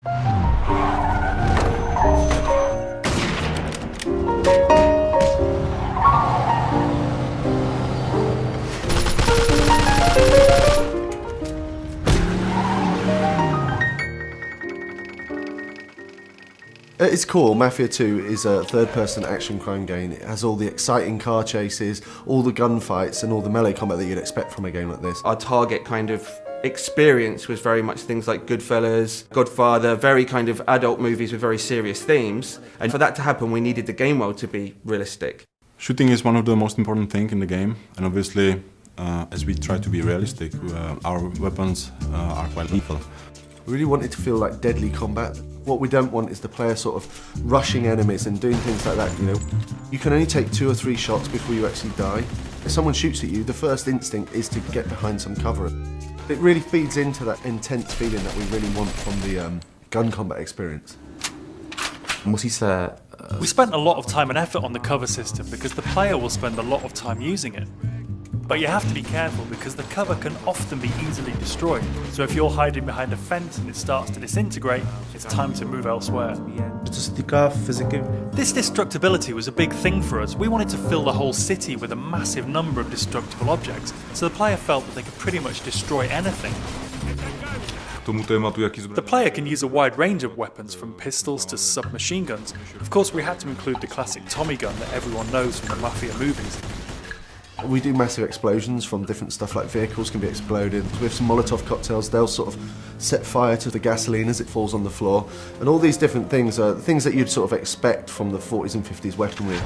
At its core, Mafia 2 is a third-person action crime game. It has all the exciting car chases, all the gunfights and all the melee combat that you'd expect from a game like this. Our target kind of experience was very much things like Goodfellas, Godfather, very kind of adult movies with very serious themes. And for that to happen, we needed the game world to be realistic. Shooting is one of the most important things in the game, and obviously, as we try to be realistic, our weapons are quite lethal. We really wanted to feel like deadly combat. What we don't want is the player sort of rushing enemies and doing things like that, you know. You can only take 2 or 3 shots before you actually die. If someone shoots at you, the first instinct is to get behind some cover. It really feeds into that intense feeling that we really want from the gun combat experience. We spent a lot of time and effort on the cover system because the player will spend a lot of time using it. But you have to be careful because the cover can often be easily destroyed. So if you're hiding behind a fence and it starts to disintegrate, it's time to move elsewhere. This destructibility was a big thing for us. We wanted to fill the whole city with a massive number of destructible objects, so the player felt that they could pretty much destroy anything. The player can use a wide range of weapons, from pistols to submachine guns. Of course, we had to include the classic Tommy gun that everyone knows from the Mafia movies. We do massive explosions from different stuff, like vehicles can be exploded. With some Molotov cocktails, they'll sort of set fire to the gasoline as it falls on the floor. And all these different things are things that you'd sort of expect from the 40s and 50s weaponry.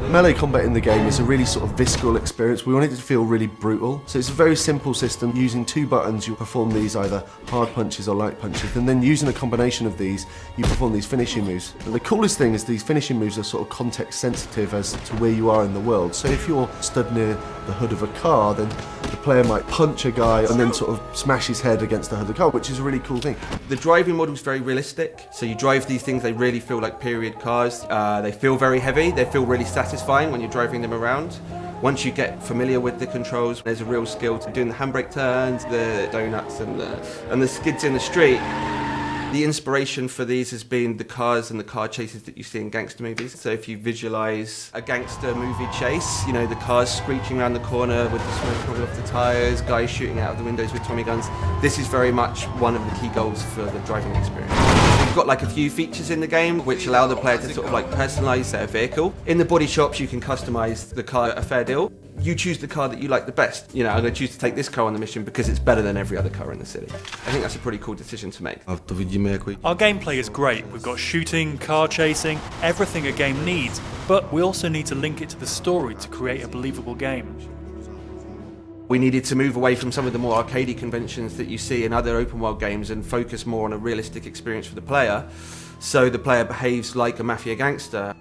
Melee combat in the game is a really sort of visceral experience. We wanted it to feel really brutal. So it's a very simple system. Using 2 buttons, you perform these either hard punches or light punches. And then using a combination of these, you perform these finishing moves. And the coolest thing is these finishing moves are sort of context sensitive as to where you are in the world. So if you're stood near the hood of a car, then the player might punch a guy and then sort of smash his head against the hood of the car, which is a really cool thing. The driving model is very realistic. So you drive these things, they really feel like period cars. They feel very heavy, they feel really satisfying when you're driving them around. Once you get familiar with the controls, there's a real skill to doing the handbrake turns, the donuts and the skids in the street. The inspiration for these has been the cars and the car chases that you see in gangster movies. So if you visualise a gangster movie chase, you know, the cars screeching around the corner with the smoke coming off the tyres, guys shooting out of the windows with Tommy guns, this is very much one of the key goals for the driving experience. We've got like a few features in the game which allow the player to sort of like personalise their vehicle. In the body shops you can customise the car a fair deal. You choose the car that you like the best. You know, I'm going to choose to take this car on the mission because it's better than every other car in the city. I think that's a pretty cool decision to make. Our gameplay is great. We've got shooting, car chasing, everything a game needs, but we also need to link it to the story to create a believable game. We needed to move away from some of the more arcadey conventions that you see in other open world games and focus more on a realistic experience for the player, so the player behaves like a Mafia gangster.